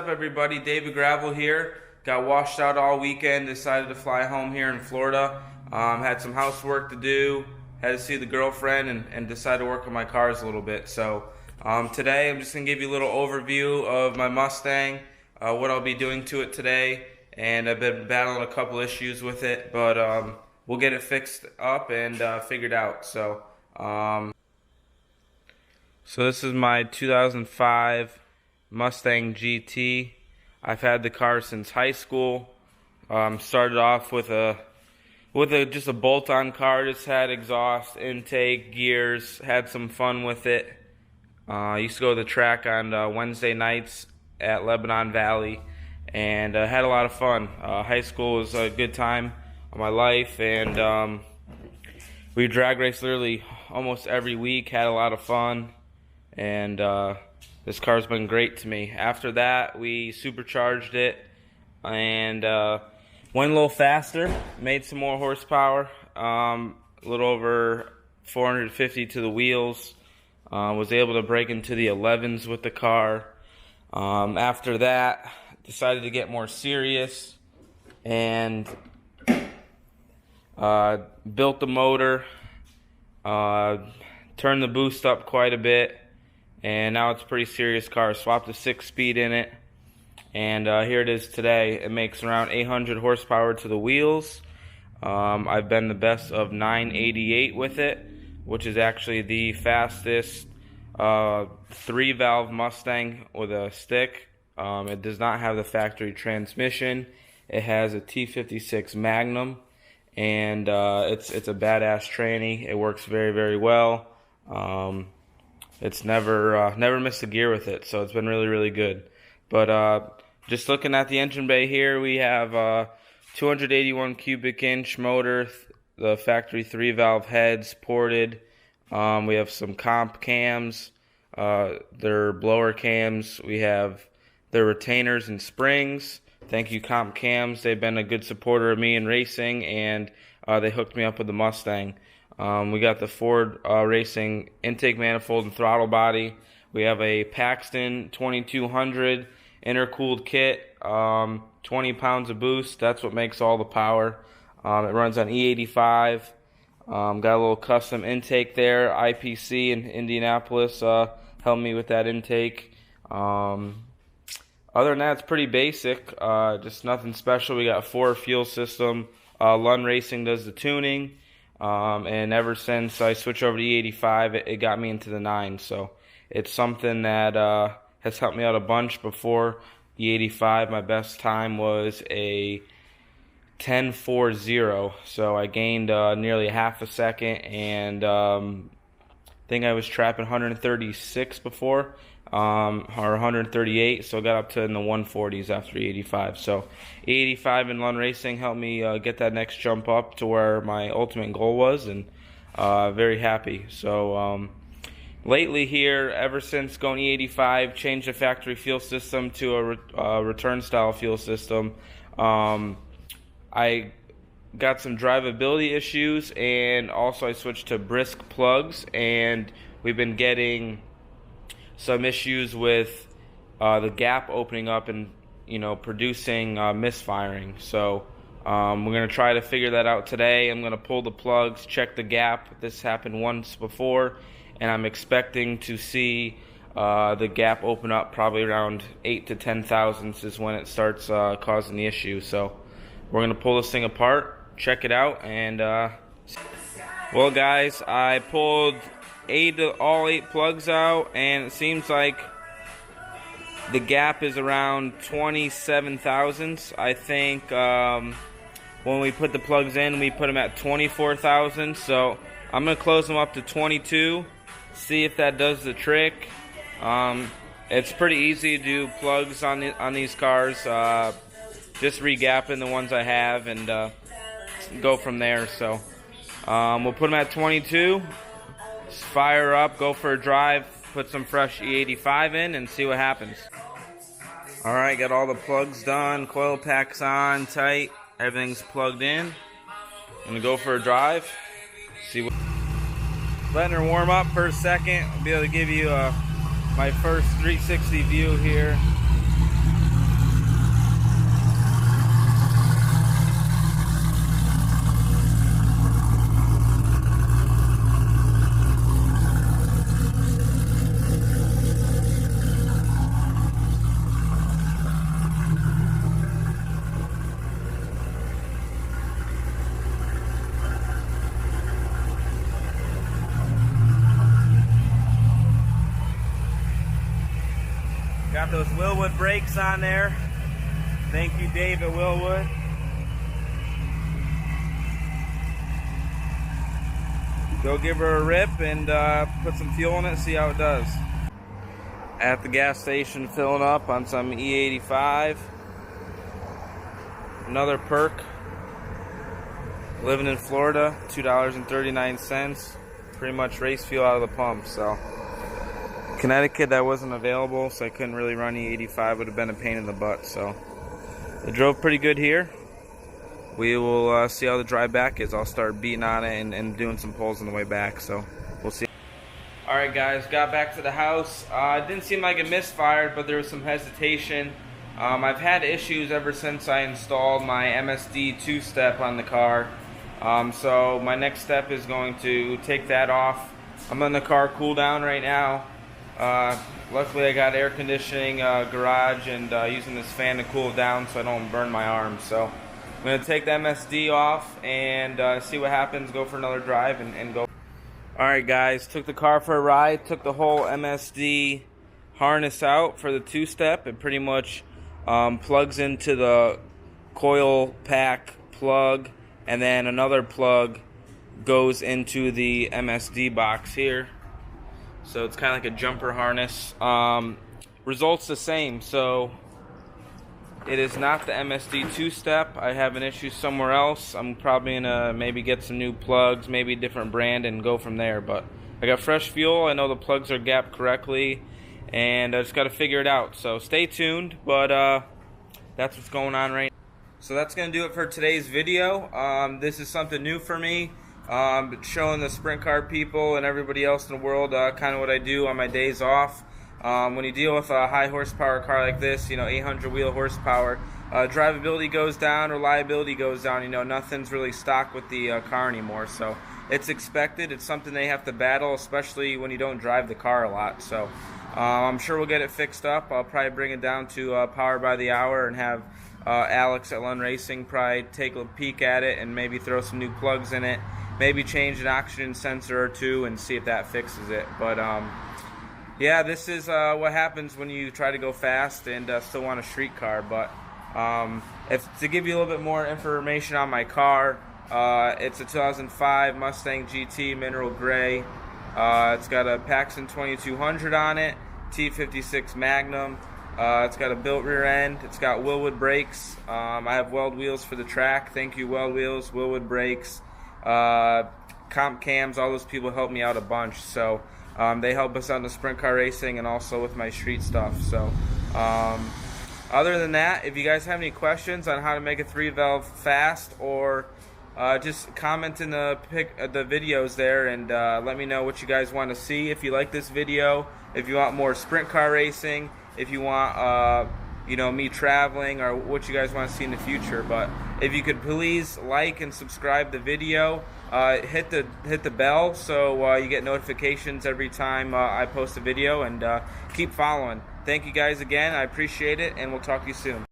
up, everybody? David Gravel here. Got washed out all weekend, decided to fly home here in Florida. Had some housework to do, had to see the girlfriend, and decided to work on my cars a little bit. So today I'm just going to give you a little overview of my Mustang, what I'll be doing to it today, and I've been battling a couple issues with it, but we'll get it fixed up and figured out. So this is my 2005 Mustang GT. I've had the car since high school. Started off with just a bolt-on car. Just had exhaust, intake, gears. Had some fun with it. Used to go to the track on Wednesday nights at Lebanon Valley, and had a lot of fun. High school was a good time of my life, and we drag raced literally almost every week. Had a lot of fun, and this car's been great to me. After that, we supercharged it and went a little faster, made some more horsepower, a little over 450 to the wheels. Was able to break into the 11s with the car. After that, decided to get more serious and built the motor, turned the boost up quite a bit, and now it's a pretty serious car. Swapped a 6-speed in it, and here it is today. It makes around 800 horsepower to the wheels. I've been the best of 988 with it, which is actually the fastest 3-valve Mustang with a stick. It does not have the factory transmission. It has a T56 Magnum, and it's a badass tranny. It works very, very well. It's never missed a gear with it, so it's been really, really good. But just looking at the engine bay here, we have 281 cubic inch motor, the factory 3-valve heads ported. We have some comp cams, they're blower cams. We have their retainers and springs. Thank you, comp cams. They've been a good supporter of me in racing, and they hooked me up with the Mustang. We got the Ford Racing intake manifold and throttle body. We have a Paxton 2200 intercooled kit, 20 pounds of boost. That's what makes all the power. It runs on E85. Got a little custom intake there. IPC in Indianapolis helped me with that intake. Other than that, it's pretty basic. Just nothing special. We got a 4 fuel system. Lund Racing does the tuning. And ever since I switched over to E85, it got me into the 9. So it's something that has helped me out a bunch. Before E85, my best time was a 10.40. So I gained nearly half a second, and I think I was trapping 136 before, or 138. So I got up to in the 140s after E85. So E85 and Lund Racing helped me get that next jump up to where my ultimate goal was, and very happy. So lately here, ever since going E85, changed the factory fuel system to a return style fuel system. I got some drivability issues, and also I switched to brisk plugs, and we've been getting some issues with the gap opening up and producing misfiring. So we're going to try to figure that out today. I'm going to pull the plugs, check the gap. This happened once before, and I'm expecting to see the gap open up probably around 8 to 10 thousandths is when it starts causing the issue. So we're going to pull this thing apart, check it out, and well guys, I pulled all 8 plugs out, and it seems like the gap is around 27 thousandths. I think when we put the plugs in, we put them at 24 thousandths. So I'm going to close them up to 22, see if that does the trick. It's pretty easy to do plugs on these cars. Just re-gapping the ones I have, and go from there. So we'll put them at 22, fire up, go for a drive, put some fresh E85 in, and see what happens. Alright, got all the plugs done, coil packs on tight, everything's plugged in. I'm going to go for a drive, see what... Letting her warm up for a second. I'll be able to give you my first 360 view here. those Willwood brakes on there. Thank you, Dave at Willwood. Go give her a rip and put some fuel in it, see how it does. At the gas station, filling up on some E85. Another perk. Living in Florida, $2.39. Pretty much race fuel out of the pump. So Connecticut, that wasn't available, so I couldn't really run E85. Would have been a pain in the butt. So it drove pretty good here. We will see how the drive back is. I'll start beating on it and doing some pulls on the way back. So we'll see. Alright guys, got back to the house. It didn't seem like it misfired, but there was some hesitation. I've had issues ever since I installed my MSD two-step on the car. So my next step is going to take that off. I'm letting the car cool down right now. Luckily I got air conditioning garage and using this fan to cool it down so I don't burn my arms. So I'm going to take the MSD off and see what happens, go for another drive and go. Alright guys, took the car for a ride, took the whole MSD harness out for the two-step. It pretty much plugs into the coil pack plug, and then another plug goes into the MSD box here. So it's kind of like a jumper harness. Results the same, so it is not the MSD two-step. I have an issue somewhere else. I'm probably gonna maybe get some new plugs, maybe a different brand, and go from there. But I got fresh fuel. I know the plugs are gapped correctly, and I just got to figure it out. So stay tuned. But that's what's going on right now. So that's gonna do it for today's video. This is something new for me. Showing the sprint car people and everybody else in the world kind of what I do on my days off. When you deal with a high horsepower car like this, 800 wheel horsepower, drivability goes down, reliability goes down. Nothing's really stock with the car anymore. So it's expected. It's something they have to battle, especially when you don't drive the car a lot. So I'm sure we'll get it fixed up. I'll probably bring it down to power by the hour and have Alex at Lund Racing probably take a peek at it and maybe throw some new plugs in it. Maybe change an oxygen sensor or two and see if that fixes it. But yeah, this is what happens when you try to go fast and still want a street car. But to give you a little bit more information on my car, it's a 2005 Mustang GT Mineral Gray. It's got a Paxton 2200 on it, T56 Magnum. It's got a built rear end. It's got Willwood brakes. I have Weld wheels for the track. Thank you, Weld wheels, Willwood brakes. Comp cams, all those people help me out a bunch. So they help us out in the sprint car racing and also with my street stuff. So other than that, if you guys have any questions on how to make a 3-valve fast, or just comment in the videos there and let me know what you guys want to see. If you like this video, if you want more sprint car racing, if you want me traveling, or what you guys want to see in the future. But if you could please like and subscribe the video, hit the bell so you get notifications every time I post a video, and keep following. Thank you guys again. I appreciate it, and we'll talk to you soon.